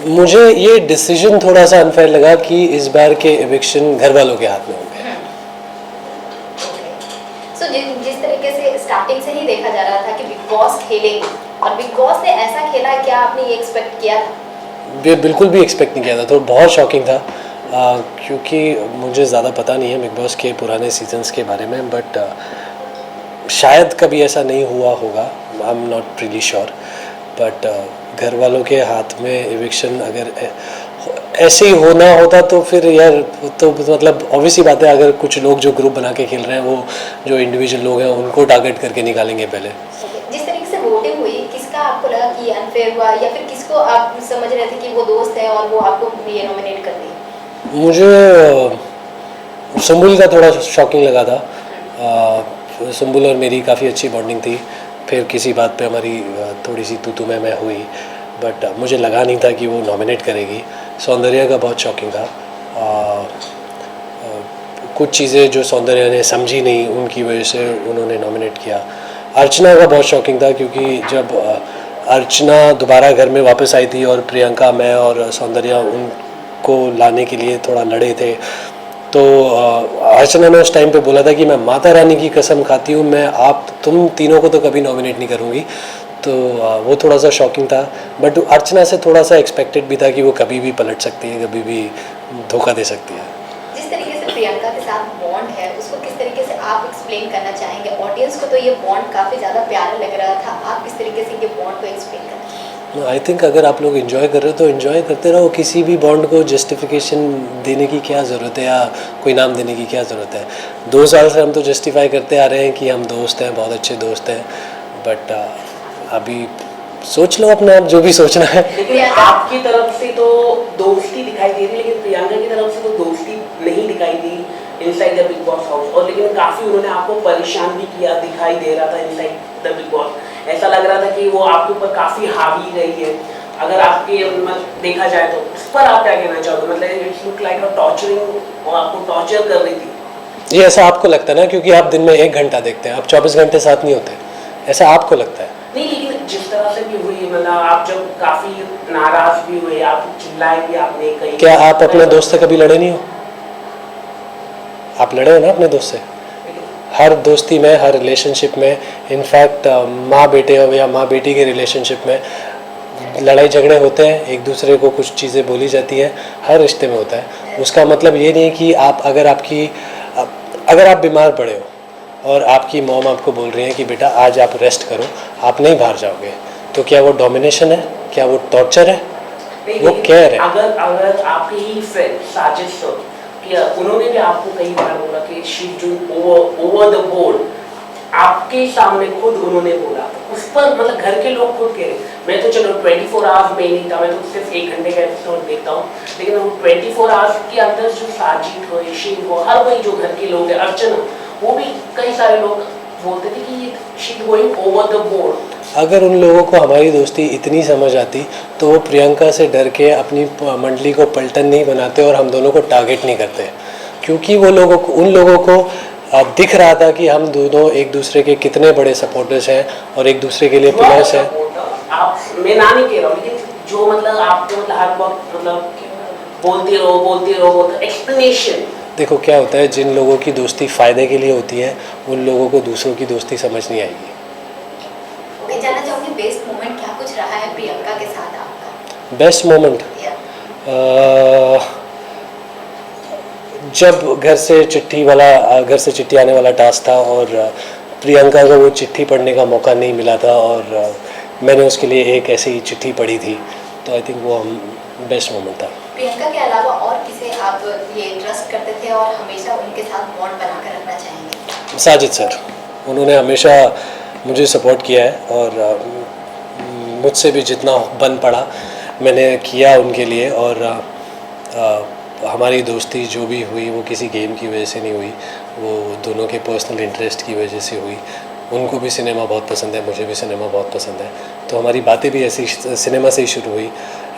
मुझे ये डिसीजन थोड़ा सा अनफेयर लगा कि इस बार के एविक्शन घर वालों के हाथ में होंगे। सो जिस तरीके से स्टार्टिंग से ही देखा जा रहा था कि बिग बॉस खेलेंगे और बिग बॉस ने ऐसा खेला, क्या आपने ये एक्सपेक्ट किया था? बिल्कुल भी एक्सपेक्ट नहीं किया था, तो बहुत शॉकिंग था। क्योंकि मुझे ज़्यादा पता नहीं है बिग बॉस के पुराने सीजन्स के बारे में, बट शायद कभी ऐसा नहीं हुआ होगा, I am not really sure. But घर वालों के हाथ में एविक्शन अगर ऐसे ही होना होता तो फिर यार, तो मतलब ऑब्वियसली बात है, अगर कुछ लोग जो ग्रुप बना के खेल रहे हैं वो जो इंडिविजुअल लोग हैं उनको टारगेट करके निकालेंगे पहले। जिस तरीके से वोटिंग हुई, किसका आपको लगा कि अनफेयर हुआ, या फिर किसको आप समझ रहे थे कि वो दोस्त है और वो आपको ये नॉमिनेट कर दिए? मुझे सुम्बुल का थोड़ा शॉकिंग लगा था। सुम्बुल और मेरी काफ़ी अच्छी बॉन्डिंग थी, फिर किसी बात पे हमारी थोड़ी सी तू मैं हुई, बट मुझे लगा नहीं था कि वो नॉमिनेट करेगी। सौंदर्या का बहुत शॉकिंग था। कुछ चीज़ें जो सौंदर्या ने समझी नहीं, उनकी वजह से उन्होंने नॉमिनेट किया। अर्चना का बहुत शॉकिंग था, क्योंकि जब अर्चना दोबारा घर में वापस आई थी और प्रियंका, मैं और सौंदर्या उनको लाने के लिए थोड़ा लड़े थे, तो अर्चना ने उस टाइम पे बोला था कि मैं माता रानी की कसम खाती हूँ, मैं तुम तीनों को तो कभी नॉमिनेट नहीं करूँगी। तो वो थोड़ा सा शॉकिंग था, बट अर्चना से थोड़ा सा एक्सपेक्टेड भी था कि वो कभी भी पलट सकती है, कभी भी धोखा दे सकती है। जिस तरीके से प्रियंका के साथ बॉन्ड है, उसको किस तरीके से आप एक्सप्लेन करना चाहेंगे? ऑडियंस को तो ये बॉन्ड काफ़ी ज़्यादा प्यारा लग रहा था, आप किस तरीके से ये बॉन्ड को एक्सप्लेन करना चाहेंगे? आई थिंक अगर आप लोग इन्जॉय कर रहे हो तो इन्जॉय करते रहो, किसी भी बॉन्ड को जस्टिफिकेशन देने की क्या ज़रूरत है या कोई नाम देने की क्या ज़रूरत है। 2 साल से हम तो जस्टिफाई करते आ रहे हैं कि हम दोस्त हैं, बहुत अच्छे दोस्त हैं, बट अभी सोच लो अपने आप जो भी सोचना है। लेकिन आपकी तरफ से तो दोस्ती दिखाई दे रही, लेकिन प्रियंका की तरफ से तो दोस्ती नहीं दिखाई the inside the big boss house, और लेकिन काफ़ी उन्होंने आपको परेशान भी किया, दिखाई दे रहा था इनसाइड द बिग बॉस। ऐसा लग रहा था कि वो आपके ऊपर काफ़ी हावी रही है। अगर आपके मतलब देखा जाए तो उस पर आप क्या कहना चाहोगे? मतलब it's look like a torturing, और आपको टॉर्चर कर रही थी। ये ऐसा आपको लगता है ना, क्योंकि आप दिन में 1 घंटा देखते हैं, आप 24 घंटे साथ नहीं होते, ऐसा आपको लगता है। नहीं, लेकिन जिस तरह से भी हुई, मतलब आप जब काफ़ी नाराज भी हुए, आप चिल्लाए भी आपने कहीं। क्या आप अपने दोस्त से कभी लड़े नहीं हो? आप लड़े हो ना अपने दोस्त से? हर दोस्ती में, हर रिलेशनशिप में, इनफैक्ट माँ बेटे हो या माँ बेटी के रिलेशनशिप में लड़ाई झगड़े होते हैं, एक दूसरे को कुछ चीज़ें बोली जाती हैं, हर रिश्ते में होता है। उसका मतलब ये नहीं है कि आप अगर आप बीमार पड़े हो और आपकी मॉम आपको बोल रही है कि बेटा आज आप रेस्ट करो, आप नहीं बाहर जाओगे, तो क्या वो डोमिनेशन है? क्या वो टॉर्चर है? वो केयर है। अगर आपके ही फ्रेंड साजिद सर, उन्होंने भी आपको कई बार बोला कि she do over the board, आपके सामने खुद उन्होंने बोला, उस पर मतलब घर के लोग खुद कह रहे, मैं तो चलो 24 आवर्स में नहीं था, मैं तो सिर्फ 1 घंटे का एपिसोड देखता हूँ, लेकिन वो 24 आवर्स के अंदर जो साजिद हो, शिव हो, हर कोई जो घर के लोग हैं, अर्चना, वो भी कई सारे लोग बोलते थे कि she going over the board. अगर उन लोगों को हमारी दोस्ती इतनी समझ आती तो वो प्रियंका से डर के अपनी मंडली को पलटन नहीं बनाते और हम दोनों को टारगेट नहीं करते, क्योंकि उन लोगों को दिख रहा था कि हम दोनों एक दूसरे के कितने बड़े सपोर्टर्स हैं और एक दूसरे के लिए पिलर्स हैं। आप, मैं ना नहीं कह रहा हूँ, लेकिन जो मतलब आपको मतलब हर वक्त मतलब बोलते रहो एक्सप्लेनेशन। देखो क्या होता है, जिन लोगों की दोस्ती फ़ायदे के लिए होती है उन लोगों को दूसरों की दोस्ती समझ नहीं आएगी। मैं जानना चाहूँगी बेस्ट मोमेंट क्या कुछ रहा है प्रियंका के साथ आपका? बेस्ट मोमेंट जब घर से चिट्ठी आने वाला टास्क था और प्रियंका को वो चिट्ठी पढ़ने का मौका नहीं मिला था और मैंने उसके लिए एक ऐसी चिट्ठी पढ़ी थी, तो आई थिंक वो बेस्ट मोमेंट था। प्रियंका के अलावा और किसे आप ये ट्रस्ट करते थे और हमेशा उनके साथ बॉन्ड बनाकर रखना चाहेंगे? साजिद सर, उन्होंने हमेशा मुझे सपोर्ट किया है और मुझसे भी जितना बन पड़ा मैंने किया उनके लिए, और हमारी दोस्ती जो भी हुई वो किसी गेम की वजह से नहीं हुई, वो दोनों के पर्सनल इंटरेस्ट की वजह से हुई। उनको भी सिनेमा बहुत पसंद है, मुझे भी सिनेमा बहुत पसंद है, तो हमारी बातें भी ऐसी सिनेमा से ही शुरू हुई।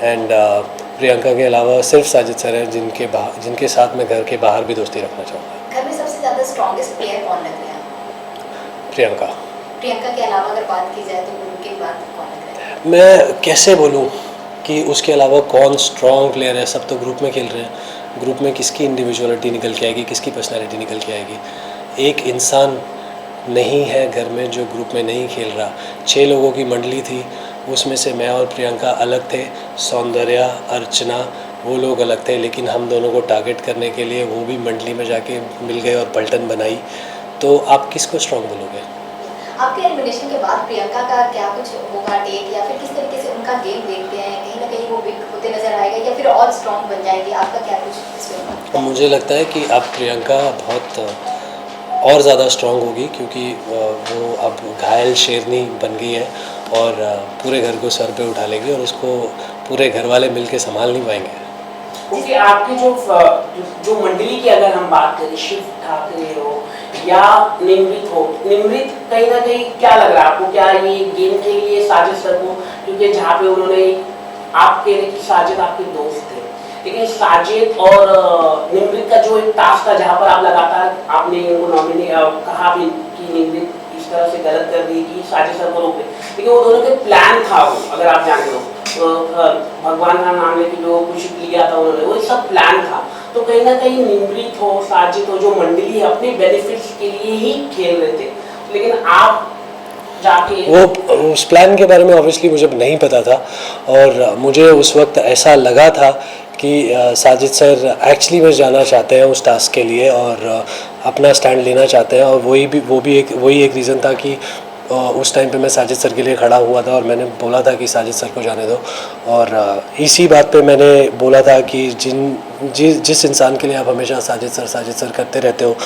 एंड प्रियंका के अलावा सिर्फ साजिद सर हैं जिनके साथ मैं घर के बाहर भी दोस्ती रखना चाहूँगा। घर में सबसे ज़्यादा स्ट्रॉन्गेस्ट प्लेयर कौन लग रहा है? प्रियंका के अलावा अगर बात की जाए तो उनके बाद कौन लग रहा है? मैं कैसे बोलूँ कि उसके अलावा कौन स्ट्रॉन्ग प्लेयर है, सब तो ग्रुप में खेल रहे हैं। ग्रुप में किसकी इंडिविजुअलिटी निकल के आएगी, किसकी पर्सनैलिटी निकल के आएगी। एक इंसान नहीं है घर में जो ग्रुप में नहीं खेल रहा। 6 लोगों की मंडली थी, उसमें से मैं और प्रियंका अलग थे, सौंदर्या, अर्चना वो लोग अलग थे, लेकिन हम दोनों को टारगेट करने के लिए वो भी मंडली में जाके मिल गए और पलटन बनाई। तो आप किसको स्ट्रॉन्ग बोलोगे? आपके एलिमिनेशन के बाद प्रियंका का क्या कुछ होगा टेक, या फिर किस तरीके से उनका गेम देखते हैं, कहीं ना कहीं वो वीक होते नजर आएगा या फिर और स्ट्रॉन्ग बन जाएगी, आपका क्या कुछ इसमें? मुझे लगता है कि अब प्रियंका बहुत और ज़्यादा स्ट्रॉन्ग होगी, क्योंकि वो अब घायल शेरनी बन गई है और पूरे घर को सर पे उठा लेगी और उसको पूरे घर वाले मिल के संभाल नहीं पाएंगे। क्योंकि आपकी जो मंडली की अगर हम बात करें, शिव ठाकरे हो या निमृत हो, निमृत कहीं ना कहीं क्या लग रहा है आपको, क्या ये गेम के लिए साजिद सर को, क्योंकि जहाँ पे उन्होंने आप कह रहे कि साजिद आपके दोस्त थे, लेकिन साजिद और निमृत का जो एक टास्क था जहाँ पर आप लगातार आपने उनको नॉमिनेट कहा भी कि निमृत इस तरह से गलत कर रही कि साजिद सर को रोके, लेकिन वो दोनों के प्लान था, वो अगर आप जानते हो भगवान का नाम लेके जो कुछ लिया था उन्होंने, वो सब प्लान था। तो कहीं ना कहीं निमृत हो, साजिद हो, जो मंडली है अपने बेनिफिट्स के लिए ही खेल रहे थे, लेकिन आप जाके वो उस प्लान के बारे में ऑब्वियसली मुझे नहीं पता था, और मुझे उस वक्त ऐसा लगा था कि साजिद सर एक्चुअली में जाना चाहते हैं उस टास्क के लिए और अपना स्टैंड लेना चाहते हैं, और वही एक रीज़न था कि उस टाइम पे मैं साजिद सर के लिए खड़ा हुआ था और मैंने बोला था कि साजिद सर को जाने दो। और इसी बात पे मैंने बोला था कि जिस इंसान के लिए आप हमेशा साजिद सर करते रहते हो,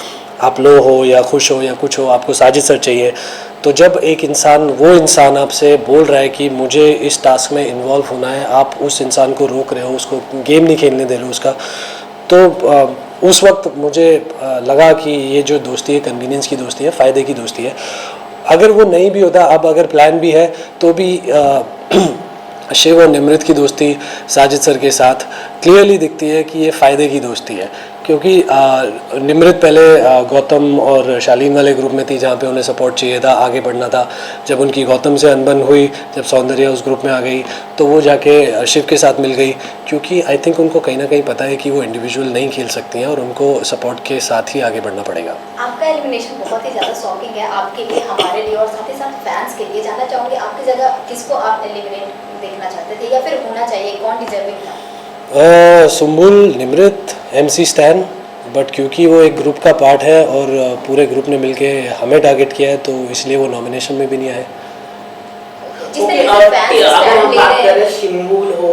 आप लो हो या खुश हो या कुछ हो, आपको साजिद सर चाहिए। तो जब एक इंसान, वो इंसान आपसे बोल रहा है कि मुझे इस टास्क में इन्वॉल्व होना है, आप उस इंसान को रोक रहे हो, उसको गेम नहीं खेलने दे रहे हो उसका, तो उस वक्त मुझे लगा कि ये जो दोस्ती है कन्वीनियंस की दोस्ती है, फ़ायदे की दोस्ती है। अगर वो नहीं भी होता, अब अगर प्लान भी है तो भी शिव और निमृत की दोस्ती साजिद सर के साथ क्लियरली दिखती है कि ये फ़ायदे की दोस्ती है, क्योंकि निमृत पहले गौतम और शालीन वाले ग्रुप में थी जहाँ पे उन्हें सपोर्ट चाहिए था, आगे बढ़ना था। जब उनकी गौतम से अनबन हुई, जब सौंदर्या उस ग्रुप में आ गई, तो वो जाके शिव के साथ मिल गई, क्योंकि आई थिंक उनको कहीं ना कहीं पता है कि वो इंडिविजुअल नहीं खेल सकती हैं और उनको सपोर्ट के साथ ही आगे बढ़ना पड़ेगा। आपका एलिमिनेशन बहुत ही ज़्यादा शॉकिंग है आपके लिए, हमारे लिए और साथ ही साथ फैंस के लिए। जानना चाहूँगी आपकी जगह किसको आप एलिमिनेट देखना चाहते थे या फिर होना चाहिए, कौन डिजर्विंग था? Sumbul, Nimrit, MC stand, but क्योंकि वो एक ग्रुप का पार्ट है और पूरे ग्रुप ने मिलके हमें टारगेट किया है, तो इसलिए वो नॉमिनेशन में भी नहीं आए। जिस तरीके से फैंस अगर हम स्टैंड ले बात रहे करें हैं, सिम्बुल हो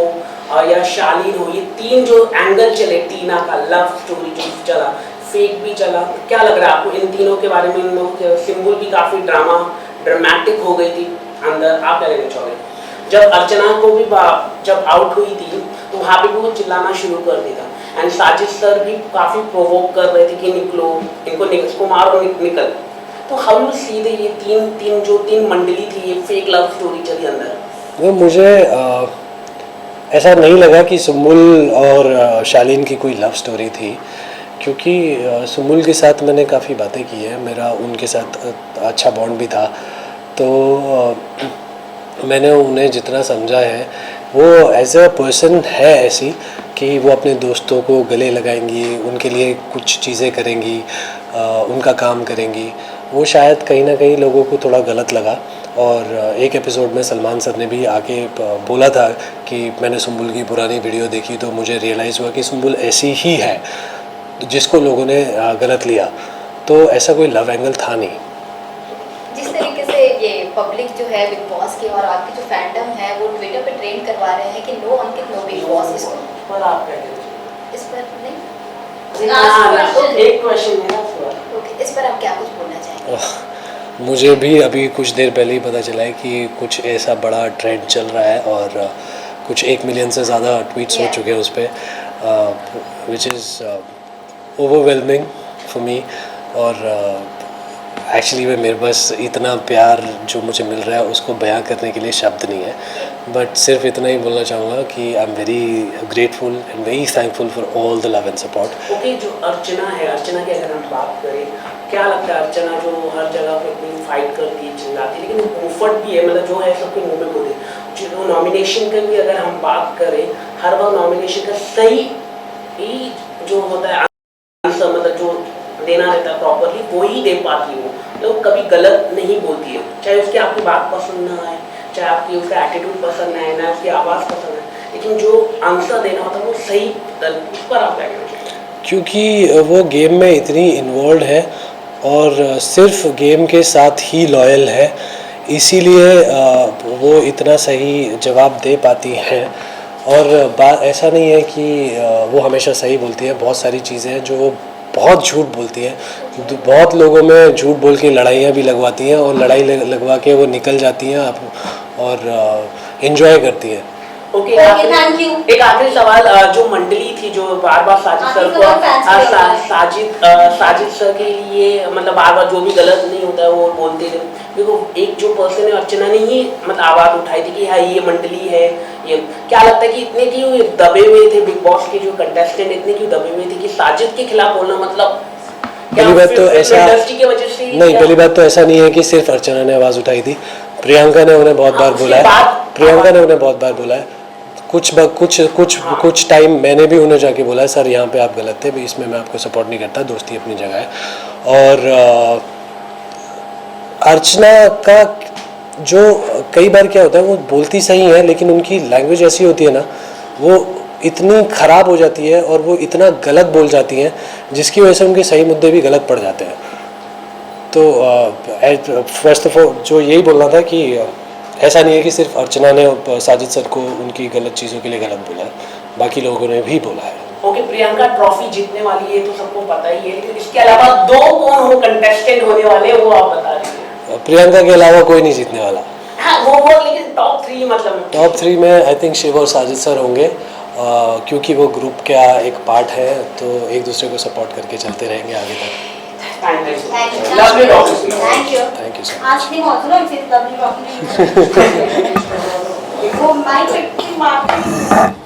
या शालीन हो, ये तीन जो एंगल चले, टीना का लव स्टोरी जो चला, फेक भी चला, क्या लग रहा है आपको इन तीनों के बारे में? इन लोगों के सिम्बुल भी काफ़ी ड्रामेटिक हो गई थी अंदर, आप क्या कहना चाहोगे? जब अर्चना को भी जब आउट हुई थी तो वहाँ पे भी वो चिल्लाना शुरू कर दिया, एंड साजिद सर भी काफ़ी प्रोवोक कर रहे थे कि निकलो, इसको मारो, निकल। तो हाउ यू सी ये तीन मंडली थी, ये फेक लव स्टोरी चली अंदर? वो मुझे ऐसा नहीं लगा कि सुम्बुल और शालीन की कोई लव स्टोरी थी, क्योंकि सुम्बुल के साथ मैंने काफ़ी बातें की है, मेरा उनके साथ अच्छा बॉन्ड भी था। तो मैंने उन्हें जितना समझा है, वो एज अ पर्सन है ऐसी कि वो अपने दोस्तों को गले लगाएंगी, उनके लिए कुछ चीज़ें करेंगी, उनका काम करेंगी। वो शायद कहीं ना कहीं लोगों को थोड़ा गलत लगा, और एक एपिसोड में सलमान सर ने भी आके बोला था कि मैंने सुम्बुल की पुरानी वीडियो देखी तो मुझे रियलाइज़ हुआ कि सुम्बुल ऐसी ही है, जिसको लोगों ने गलत लिया। तो ऐसा कोई लव एंगल था नहीं। जिस तरीके से ये पब्लिक जो है बिग बॉस की और आपकी जो फैंडम है वो ट्विटर पे ट्रेंड करवा रहे हैं कि नो अंकित नो बिग बॉस, इसको पर आप क्या कहते हैं? इस पर नहीं, एक क्वेश्चन है ओके, इस पर आप क्या कुछ बोलना चाहेंगे? मुझे भी अभी कुछ देर पहले ही पता चला है कि कुछ ऐसा बड़ा ट्रेंड चल रहा है और कुछ 1 मिलियन से ज़्यादा ट्वीट्स हो चुके हैं उस पर, which is overwhelming for me. और एक्चुअली में मेरे पास इतना प्यार जो मुझे मिल रहा है उसको बयां करने के लिए शब्द नहीं है, बट सिर्फ इतना ही बोलना चाहूँगा कि I am very grateful and very thankful for all the love and support. Okay, जो अर्चना है, अर्चना की अगर हम बात करें, क्या लगता है अर्चना जो हर जगह पे इतनी फाइट करती है, चिल्लाती है, लेकिन मुफट भी है, मतलब जो है सबके मुंह में बोले, जो नॉमिनेशन की भी अगर हम बात करें, हर बार नॉमिनेशन का सही ही जो होता है आंसर, मतलब जो देना रहता है प्रॉपरली, वो ही दे पाती हो। लोग कभी गलत नहीं बोलती है, चाहे उसकी आपकी बात पसंद ना आए, चाहे आपकी उसका एटीट्यूड पसंद ना आए, ना उसकी आवाज़ पसंद आए, लेकिन जो आंसर देना होता है वो सही, उस पर आप क्या कहना चाहिए? क्योंकि वो गेम में इतनी इन्वॉल्व है और सिर्फ गेम के साथ ही लॉयल है, इसीलिए वो इतना सही जवाब दे पाती हैं। और बात ऐसा नहीं है कि वो हमेशा सही बोलती है, बहुत सारी चीज़ें हैं जो वो बहुत झूठ बोलती है। बहुत लोगों में झूठ बोल के लड़ाइयाँ भी लगवाती हैं और लड़ाई लगवा के वो निकल जाती हैं और इन्जॉय करती हैं। Okay, thank you. एक आखिरी सवाल, जो मंडली थी जो बार बार साजिद सर को साजिद सर के लिए मतलब बार बार जो भी गलत नहीं होता है वो बोलते थे, देखो एक जो पर्सन है अर्चना ने ही मतलब आवाज़ उठाई थी कि हाँ ये मंडली है, ये क्या लगता है कि इतने क्यों दबे हुए थे बिग बॉस के जो कंटेस्टेंट, इतने क्यों दबे हुए थे कि साजिद के खिलाफ बोलना, मतलब पहली बात तो ऐसा इंडस्ट्री की वजह से नहीं, पहली बात तो ऐसा नहीं है कि सिर्फ अर्चना ने आवाज़ उठाई थी, प्रियंका ने उन्हें बहुत बार बोला है, प्रियंका ने उन्हें बहुत बार बोला है। कुछ टाइम मैंने भी उन्हें जाके बोला है सर यहाँ पे आप गलत थे, भी इसमें मैं आपको सपोर्ट नहीं करता, दोस्ती अपनी जगह है। और अर्चना का जो कई बार क्या होता है वो बोलती सही है लेकिन उनकी लैंग्वेज ऐसी होती है ना, वो इतनी ख़राब हो जाती है और वो इतना गलत बोल जाती हैं जिसकी वजह से उनके सही मुद्दे भी गलत पड़ जाते हैं। तो फर्स्ट ऑफ ऑल जो यही बोलना था कि ऐसा नहीं है कि सिर्फ अर्चना ने साजिद सर को उनकी गलत चीज़ों के लिए गलत बोला है, बाकी लोगों ने भी बोला है। ओके, प्रियंका ट्रॉफी जीतने वाली है तो सबको पता ही है, लेकिन इसके अलावा दो कौन हो कंटेस्टेंट होने वाले वो आप बता दीजिए। प्रियंका के अलावा कोई नहीं जीतने वाला। हाँ वो लेकिन टॉप 3 मतलब टॉप 3 में आई थिंक शिव और साजिद सर होंगे, क्योंकि वो ग्रुप का एक पार्ट है, तो एक दूसरे को सपोर्ट करके चलते रहेंगे आगे तक। Thank you. Thank you sir. आज नहीं पहुंच रहा इसे लवली रॉकी नहीं वो माइक पे मारते